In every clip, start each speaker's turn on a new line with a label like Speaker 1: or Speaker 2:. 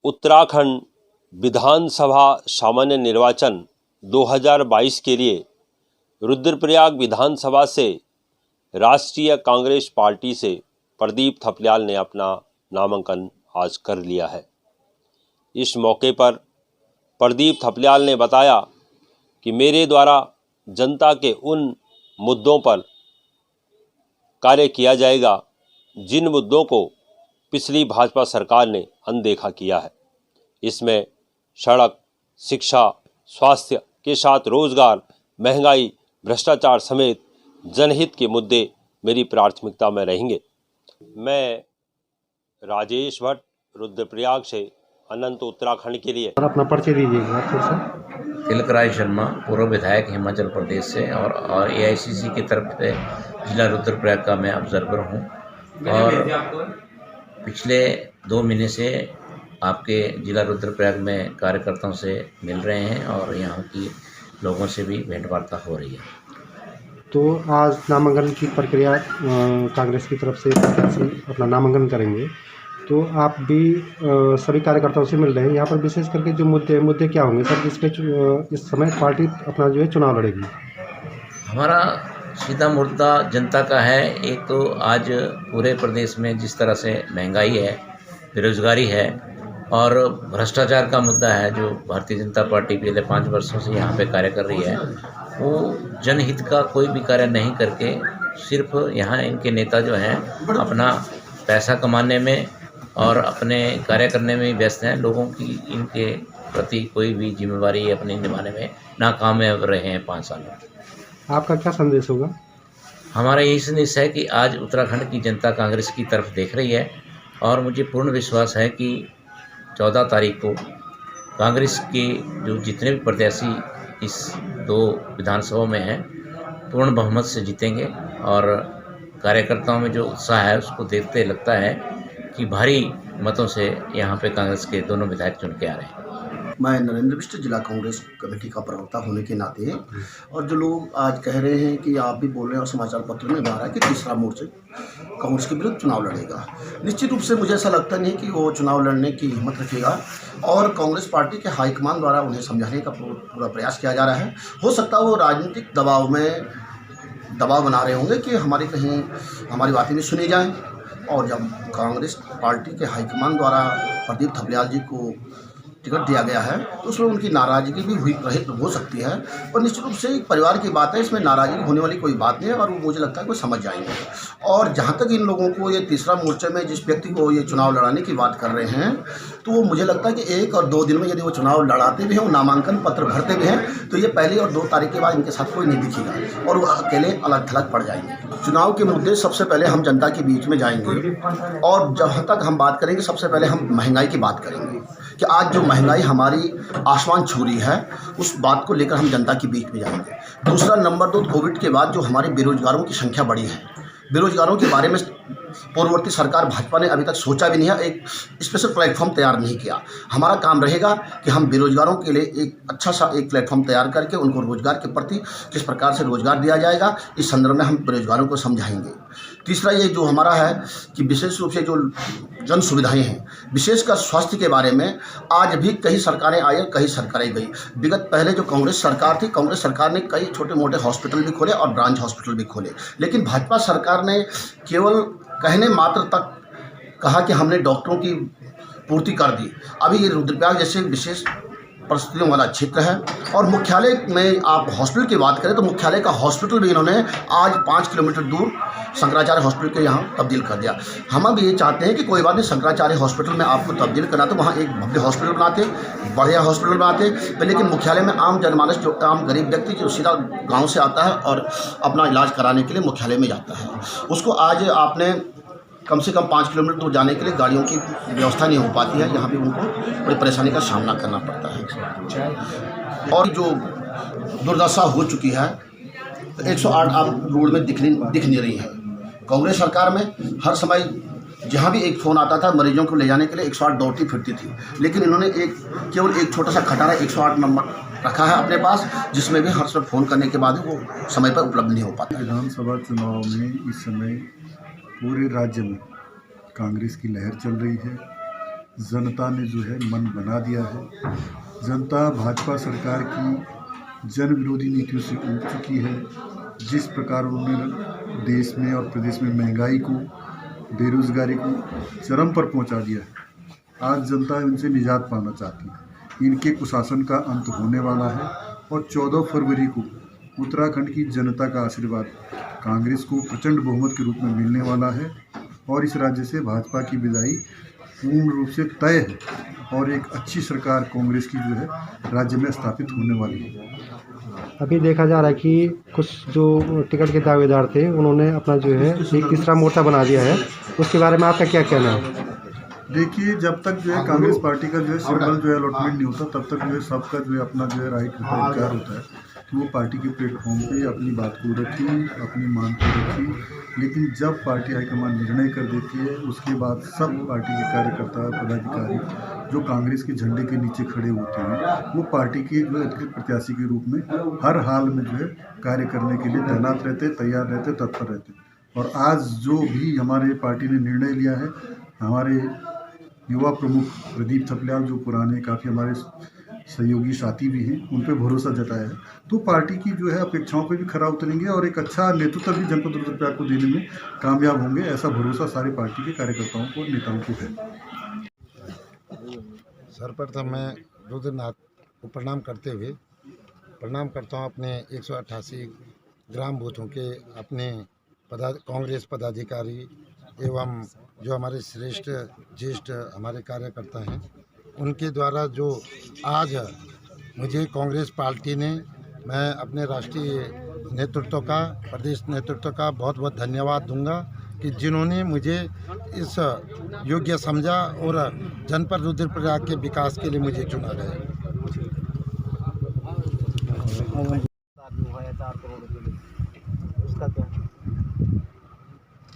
Speaker 1: उत्तराखंड विधानसभा सामान्य निर्वाचन 2022 के लिए रुद्रप्रयाग विधानसभा से राष्ट्रीय कांग्रेस पार्टी से प्रदीप थपलियाल ने अपना नामांकन आज कर लिया है। इस मौके पर प्रदीप थपलियाल ने बताया कि मेरे द्वारा जनता के उन मुद्दों पर कार्य किया जाएगा जिन मुद्दों को पिछली भाजपा सरकार ने अनदेखा किया है। इसमें सड़क, शिक्षा, स्वास्थ्य के साथ रोजगार, महंगाई, भ्रष्टाचार समेत जनहित के मुद्दे मेरी प्राथमिकता में रहेंगे। मैं राजेश भट्ट, रुद्रप्रयाग से अनंत उत्तराखंड के लिए।
Speaker 2: अपना परिचय दीजिएगा फिर से।
Speaker 3: तिलकराज शर्मा, पूर्व विधायक हिमाचल प्रदेश से और एआईसीसी की तरफ से जिला रुद्रप्रयाग का मैं ऑब्जर्वर हूँ और पिछले 2 महीने से आपके जिला रुद्रप्रयाग में कार्यकर्ताओं से मिल रहे हैं और यहाँ की लोगों से भी भेंट वार्ता हो रही है।
Speaker 2: तो आज नामांकन की प्रक्रिया कांग्रेस की तरफ से प्रत्याशी अपना नामांकन करेंगे, तो आप भी सभी कार्यकर्ताओं से मिल रहे हैं। यहाँ पर विशेष करके जो मुद्दे क्या होंगे सर, जिस पे इस समय पार्टी अपना जो है चुनाव लड़ेगी?
Speaker 3: हमारा सीधा मुद्दा जनता का है। एक तो आज पूरे प्रदेश में जिस तरह से महंगाई है, बेरोजगारी है और भ्रष्टाचार का मुद्दा है, जो भारतीय जनता पार्टी पिछले 5 वर्षों से यहाँ पे कार्य कर रही है, वो जनहित का कोई भी कार्य नहीं करके सिर्फ यहाँ इनके नेता जो हैं अपना पैसा कमाने में और अपने कार्य करने में व्यस्त हैं। लोगों की इनके प्रति कोई भी जिम्मेवारी अपनी निभाने में नाकामयाब रहे हैं 5 साल में।
Speaker 2: आपका क्या संदेश होगा?
Speaker 3: हमारा यही संदेश है कि आज उत्तराखंड की जनता कांग्रेस की तरफ देख रही है और मुझे पूर्ण विश्वास है कि 14 तारीख को कांग्रेस के जो जितने भी प्रत्याशी इस 2 विधानसभाओं में हैं पूर्ण बहुमत से जीतेंगे और कार्यकर्ताओं में जो उत्साह है उसको देखते लगता है कि भारी मतों से यहाँ पे कांग्रेस के दोनों विधायक चुन के आ रहे हैं।
Speaker 4: मैं नरेंद्र बिष्ट, जिला कांग्रेस कमेटी का प्रवक्ता होने के नाते, और जो लोग आज कह रहे हैं कि आप भी बोल रहे हैं और समाचार पत्र में आ रहा है कि तीसरा मोर्चा कांग्रेस के विरुद्ध चुनाव लड़ेगा, निश्चित रूप से मुझे ऐसा लगता नहीं कि वो चुनाव लड़ने की हिम्मत रखेगा और कांग्रेस पार्टी के हाईकमान द्वारा उन्हें समझाने का पूरा प्रयास किया जा रहा है। हो सकता है वो राजनीतिक दबाव बना रहे होंगे कि हमारी बातें भी सुनी जाएँ, और जब कांग्रेस पार्टी के हाईकमान द्वारा प्रदीप थपलियाल जी को टिकट दिया गया है तो उसमें उनकी नाराज़गी भी हो सकती है और निश्चित रूप से एक परिवार की बात है, इसमें नाराज़गी होने वाली कोई बात नहीं है और वो मुझे लगता है कि समझ जाएंगे। और जहाँ तक इन लोगों को ये तीसरा मोर्चे में जिस व्यक्ति को ये चुनाव लड़ाने की बात कर रहे हैं, तो वो मुझे लगता है कि 1 और 2 दिन में यदि वो चुनाव लड़ाते भी हैं, वो नामांकन पत्र भरते भी हैं, तो ये 1 और 2 तारीख के बाद इनके साथ कोई नहीं दिखेगा और वो अकेले अलग थलग पड़ जाएंगे। चुनाव के मुद्दे सबसे पहले हम जनता के बीच में जाएंगे और जहाँ तक हम बात करेंगे सबसे पहले हम महंगाई की बात करेंगे कि आज जो महंगाई हमारी आसमान छू रही है, उस बात को लेकर हम जनता के बीच में जाएंगे। दूसरा, नंबर 2, कोविड के बाद जो हमारे बेरोजगारों की संख्या बढ़ी है, बेरोजगारों के बारे में पूर्ववर्ती सरकार भाजपा ने अभी तक सोचा भी नहीं है, एक स्पेशल प्लेटफॉर्म तैयार नहीं किया। हमारा काम रहेगा कि हम बेरोजगारों के लिए एक अच्छा सा एक प्लेटफॉर्म तैयार करके उनको रोजगार के प्रति किस प्रकार से रोजगार दिया जाएगा, इस संदर्भ में हम बेरोजगारों को समझाएंगे। तीसरा, ये जो हमारा है कि विशेष रूप से जो जन सुविधाएं हैं, विशेषकर स्वास्थ्य के बारे में आज भी कई सरकारें आई, कई सरकारें गई। विगत पहले जो कांग्रेस सरकार थी, कांग्रेस सरकार ने कई छोटे मोटे हॉस्पिटल भी खोले और ब्रांच हॉस्पिटल भी खोले, लेकिन भाजपा सरकार ने केवल कहने मात्र तक कहा कि हमने डॉक्टरों की पूर्ति कर दी। अभी ये रुद्रप्रयाग जैसे विशेष परिस्थितियों वाला क्षेत्र है और मुख्यालय में आप हॉस्पिटल की बात करें तो मुख्यालय का हॉस्पिटल भी इन्होंने आज 5 किलोमीटर दूर शंकराचार्य हॉस्पिटल के यहाँ तब्दील कर दिया। हम भी ये चाहते हैं कि कोई बात नहीं, शंकराचार्य हॉस्पिटल में आपको तब्दील करना तो वहाँ एक भव्य हॉस्पिटल बनाते, बढ़िया हॉस्पिटल बनाते, तो लेकिन मुख्यालय में आम जनमानस जो आम गरीब व्यक्ति जो सीधा गाँव से आता है और अपना इलाज कराने के लिए मुख्यालय में जाता है, उसको आज आपने कम से कम 5 किलोमीटर दूर जाने के लिए गाड़ियों की व्यवस्था नहीं हो पाती है, यहाँ भी उनको बड़ी परेशानी का सामना करना पड़ता है। और जो दुर्दशा हो चुकी है, 108 आप रोड में दिख नहीं रही है। कांग्रेस सरकार में हर समय जहाँ भी एक फ़ोन आता था मरीजों को ले जाने के लिए 108 दौड़ती फिरती थी, लेकिन इन्होंने केवल एक छोटा सा खटारा 108 नंबर रखा है अपने पास, जिसमें भी हर समय फ़ोन करने के बाद वो समय पर उपलब्ध नहीं हो पाता।
Speaker 5: विधानसभा चुनाव में इस समय पूरे राज्य में कांग्रेस की लहर चल रही है। जनता ने जो है मन बना दिया है। जनता भाजपा सरकार की जन विरोधी नीतियों से ऊब चुकी है। जिस प्रकार उन्होंने देश में और प्रदेश में महंगाई को, बेरोजगारी को चरम पर पहुंचा दिया है, आज जनता इनसे निजात पाना चाहती है। इनके कुशासन का अंत होने वाला है और 14 फरवरी को उत्तराखंड की जनता का आशीर्वाद कांग्रेस को प्रचंड बहुमत के रूप में मिलने वाला है और इस राज्य से भाजपा की विदाई पूर्ण रूप से तय है और एक अच्छी सरकार कांग्रेस की जो है राज्य में स्थापित होने वाली है।
Speaker 2: अभी देखा जा रहा है कि कुछ जो टिकट के दावेदार थे उन्होंने अपना जो है एक तीसरा मोर्चा बना दिया है, उसके बारे में आपका क्या कहना है?
Speaker 5: देखिए, जब तक जो है कांग्रेस पार्टी का जो है सिंबल जो है अलॉटमेंट नहीं होता, तब तक जो है सबका जो है अपना जो है राइट होता है, अधिकार होता है कि वो पार्टी के प्लेटफॉर्म पे अपनी बात को रखी, अपनी मांग को रखी। लेकिन जब पार्टी हाईकमान निर्णय कर देती है, उसके बाद सब पार्टी के कार्यकर्ता, पदाधिकारी जो कांग्रेस के झंडे के नीचे खड़े होते हैं, वो पार्टी के जो अधिकृत प्रत्याशी के रूप में हर हाल में जो है कार्य करने के लिए तैनात रहते, तैयार रहते, तत्पर रहते। और आज जो भी हमारे पार्टी ने निर्णय लिया है, हमारे युवा प्रमुख प्रदीप थपलियाल जो पुराने काफ़ी हमारे सहयोगी साथी भी हैं, उन पर भरोसा जताया है, तो पार्टी की जो है अपेक्षाओं पे भी खरा उतरेंगे और एक अच्छा नेतृत्व भी जनपद रुद्रप्रयाग को देने में कामयाब होंगे। ऐसा भरोसा सारे पार्टी के कार्यकर्ताओं को, नेताओं को है।
Speaker 6: सर्वप्रथम मैं रुद्रनाथ को प्रणाम करते हुए प्रणाम करता हूँ अपने 188 ग्राम बूथों के अपने कांग्रेस पदाधिकारी एवं जो हमारे श्रेष्ठ ज्येष्ठ हमारे कार्यकर्ता हैं, उनके द्वारा जो आज मुझे कांग्रेस पार्टी ने, मैं अपने राष्ट्रीय नेतृत्व का, प्रदेश नेतृत्व का बहुत बहुत धन्यवाद दूंगा कि जिन्होंने मुझे इस योग्य समझा और जनपद रुद्रप्रयाग के विकास के लिए मुझे चुना गया।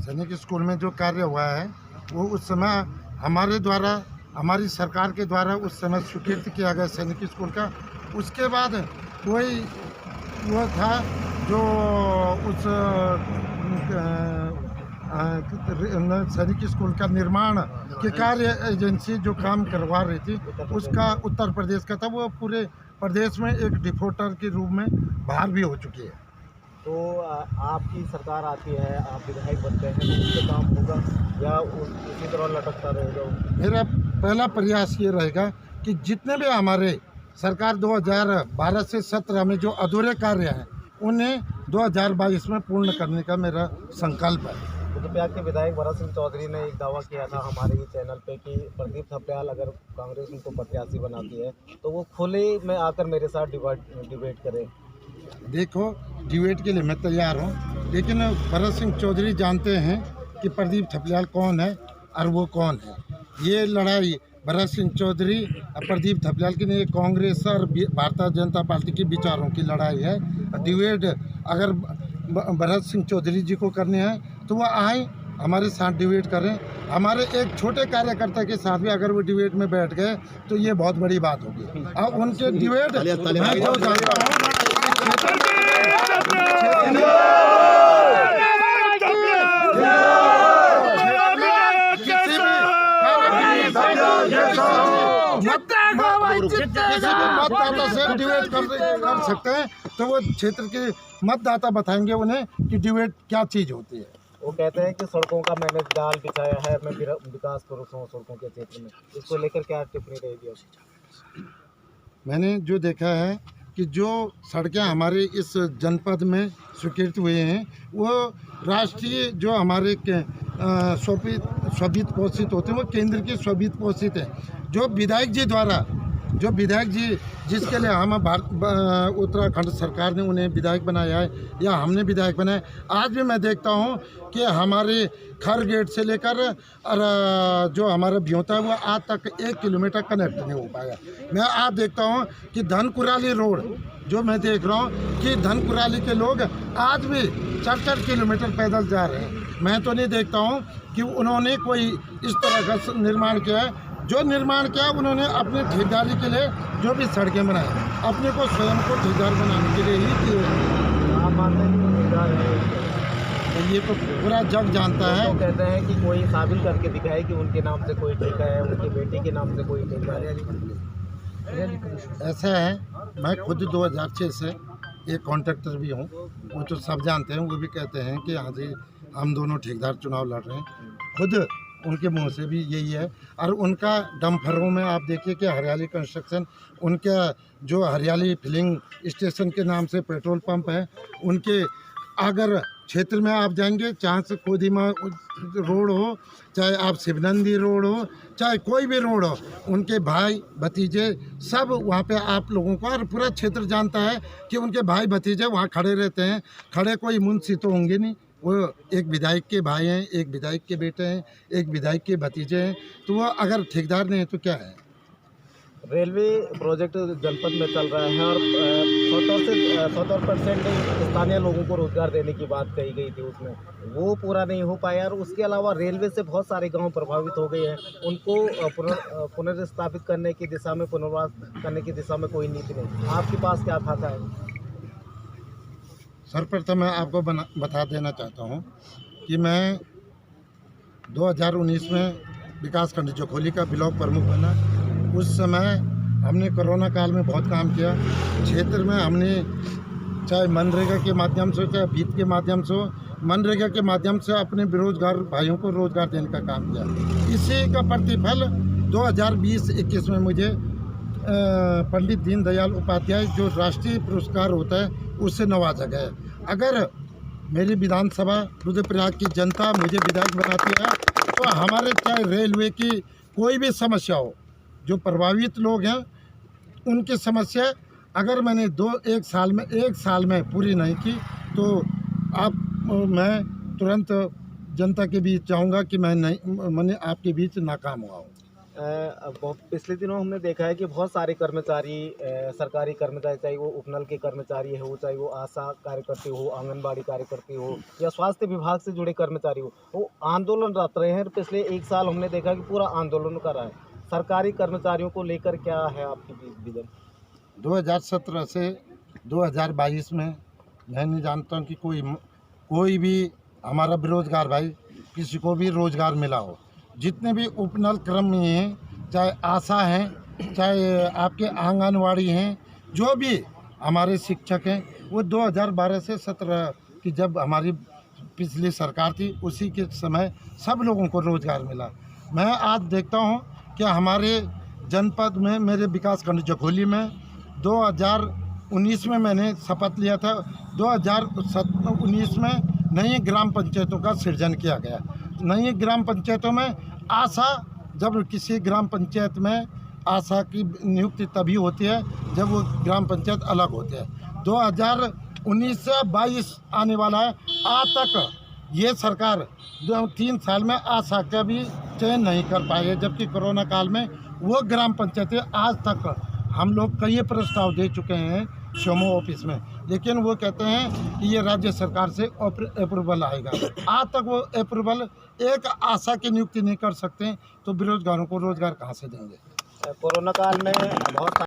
Speaker 6: सैनिक स्कूल में जो कार्य हुआ है वो उस समय हमारे द्वारा, हमारी सरकार के द्वारा उस समय स्वीकृत किया गया सैनिक स्कूल का। उसके बाद कोई वो था जो उस सैनिक स्कूल का निर्माण के कार्य एजेंसी जो काम करवा रही थी, उसका उत्तर प्रदेश का था, वो पूरे प्रदेश में एक डिफॉल्टर के रूप में बाहर भी हो चुकी है।
Speaker 7: तो आपकी सरकार आती है, आप विधायक बनते हैं, तो उससे काम होगा या उसी तरह लटकता रहेगा?
Speaker 6: मेरा पहला प्रयास ये रहेगा कि जितने भी हमारे सरकार 2012 से 17 में जो अधूरे कार्य हैं उन्हें 2022 में पूर्ण करने का मेरा संकल्प है।
Speaker 7: रुद्रप्रयाग के विधायक भरत सिंह चौधरी ने एक दावा किया था हमारे ही चैनल पे कि प्रदीप थपलियाल अगर कांग्रेस उनको प्रत्याशी बनाती है तो वो खुले में आकर मेरे साथ डिबेट करें।
Speaker 6: देखो, डिबेट के लिए मैं तैयार हूँ, लेकिन भरत सिंह चौधरी जानते हैं कि प्रदीप थपलियाल कौन है और वो कौन है। ये लड़ाई भरत सिंह चौधरी और प्रदीप थपलियाल की नहीं, कांग्रेस और भारतीय जनता पार्टी के विचारों की लड़ाई है। डिबेट अगर भरत सिंह चौधरी जी को करने हैं तो वो आए, हमारे साथ डिबेट करें। हमारे एक छोटे कार्यकर्ता के साथ भी अगर वो डिबेट में बैठ गए तो ये बहुत बड़ी बात होगी। अब उनके डिबेट मैं जो जानता हूँ मतदाता से डिबेट कर सकते हैं, तो वो क्षेत्र के मतदाता बताएंगे उन्हें कि डिबेट क्या चीज़ होती है।
Speaker 7: वो कहते हैं कि सड़कों का मैंने जाल बिछाया है, मैं विकास पुरुष हूँ सड़कों के क्षेत्र में, इसको लेकर क्या टिप्पणी रहेगी?
Speaker 6: मैंने जो देखा है कि जो सड़कें हमारे इस जनपद में स्वीकृत हुए हैं वो राष्ट्रीय जो हमारे स्ववित्त पोषित होते हैं, वो केंद्र की स्ववित्त पोषित है। जो विधायक जी द्वारा, जो विधायक जी जिसके लिए हम उत्तराखंड सरकार ने उन्हें विधायक बनाया है या हमने विधायक बनाया, आज भी मैं देखता हूं कि हमारे खर गेट से लेकर जो हमारा ब्योता है वो आज तक 1 किलोमीटर कनेक्ट नहीं हो पाया। मैं आज देखता हूं कि धनकुराली रोड जो मैं देख रहा हूं कि धनकुराली के लोग आज भी 4-4 किलोमीटर पैदल जा रहे हैं। मैं तो नहीं देखता हूं कि उन्होंने कोई इस तरह का निर्माण किया है। जो निर्माण किया उन्होंने अपने ठेकेदारी के लिए जो भी सड़कें बनाई, अपने को स्वयं को ठेकेदार बनाने के लिए ही किए। तो ये तो पूरा जग जानता है।
Speaker 7: तो कहते हैं कि कोई काबिल करके दिखाए कि उनके नाम से कोई ठेका है, उनकी बेटी के नाम से कोई ठेका है।
Speaker 6: ऐसा है, मैं खुद 2006 से एक कॉन्ट्रैक्टर भी हूँ, वो तो सब जानते हैं। वो भी कहते हैं कि हाँ जी हम दोनों ठेकेदार चुनाव लड़ रहे हैं। खुद उनके मुंह से भी यही है। और उनका डम्फरों में आप देखिए कि हरियाली कंस्ट्रक्शन, उनका जो हरियाली फिलिंग स्टेशन के नाम से पेट्रोल पंप है, उनके अगर क्षेत्र में आप जाएंगे, चाहे से कोदिमा रोड हो, चाहे आप शिवनंदी रोड हो, चाहे कोई भी रोड हो, उनके भाई भतीजे सब वहाँ पे आप लोगों को, और पूरा क्षेत्र जानता है कि उनके भाई भतीजे वहाँ खड़े रहते हैं। खड़े कोई मुंशी तो होंगे नहीं, वो एक विधायक के भाई हैं, एक विधायक के बेटे हैं, एक विधायक के भतीजे हैं। तो वो अगर ठेकेदार नहीं है तो क्या है।
Speaker 7: रेलवे प्रोजेक्ट जनपद में चल रहा है और 70% स्थानीय लोगों को रोजगार देने की बात कही गई थी, उसमें वो पूरा नहीं हो पाया। और उसके अलावा रेलवे से बहुत सारे गांव प्रभावित हो गए हैं, उनको पुनर्स्थापित करने की दिशा में, पुनर्वास करने की दिशा में कोई नीति नहीं। आपके पास क्या खाता है?
Speaker 6: सर्वप्रथम मैं आपको बता देना चाहता हूँ कि मैं 2019 में विकासखंड जोखोली का ब्लॉक प्रमुख बना। उस समय हमने कोरोना काल में बहुत काम किया। क्षेत्र में हमने चाहे मनरेगा के माध्यम से, चाहे वित्त के माध्यम से, मनरेगा के माध्यम से अपने बेरोजगार भाइयों को रोजगार देने का काम किया। इसी का प्रतिफल 2020-21 में मुझे पंडित दीनदयाल उपाध्याय जो राष्ट्रीय पुरस्कार होता है उससे नवाजा गया। अगर मेरी विधानसभा रुद्रप्रयाग की जनता मुझे विधायक बनाती है तो हमारे चाहे रेलवे की कोई भी समस्या हो, जो प्रभावित लोग हैं उनकी समस्या अगर मैंने एक साल में पूरी नहीं की तो मैं तुरंत जनता के बीच चाहूँगा कि मैंने आपके बीच नाकाम हुआ हूँ।
Speaker 7: पिछले दिनों हमने देखा है कि बहुत सारे कर्मचारी, सरकारी कर्मचारी, चाहे वो उपनल के कर्मचारी हो, चाहे वो आशा कार्यकर्ती हो, आंगनबाड़ी कार्यकर्ती हो, या स्वास्थ्य विभाग से जुड़े कर्मचारी हो, वो आंदोलनरत रहे हैं। पिछले एक साल हमने देखा कि पूरा आंदोलन कर रहा है। सरकारी कर्मचारियों को लेकर क्या है आपकी विजन?
Speaker 6: 2017 से 2022 में मैं नहीं जानता हूँ कि कोई भी हमारा बेरोजगार भाई किसी को भी रोजगार मिला हो। जितने भी उपनल क्रम हैं, चाहे आशा हैं, चाहे आपके आंगनवाड़ी हैं, जो भी हमारे शिक्षक हैं, वो 2012 से 17 की जब हमारी पिछली सरकार थी उसी के समय सब लोगों को रोजगार मिला। मैं आज देखता हूँ कि हमारे जनपद में, मेरे विकासखंड जोखोली में 2019 में मैंने शपथ लिया था। 2019 में नई ग्राम पंचायतों का सृजन किया गया। नई ग्राम पंचायतों में आशा, जब किसी ग्राम पंचायत में आशा की नियुक्ति तभी होती है जब वो ग्राम पंचायत अलग होती है। 2019 से 22 आने वाला है। आज तक ये सरकार 3 साल में आशा का भी चयन नहीं कर पाई है, जबकि कोरोना काल में वो ग्राम पंचायतें आज तक हम लोग कई प्रस्ताव दे चुके हैं शोमो ऑफिस में, लेकिन वो कहते हैं कि ये राज्य सरकार से अप्रूवल आएगा। आज तक वो अप्रूवल एक आशा की नियुक्ति नहीं कर सकते, तो बेरोजगारों को रोजगार कहाँ से देंगे?
Speaker 7: कोरोना काल में बहुत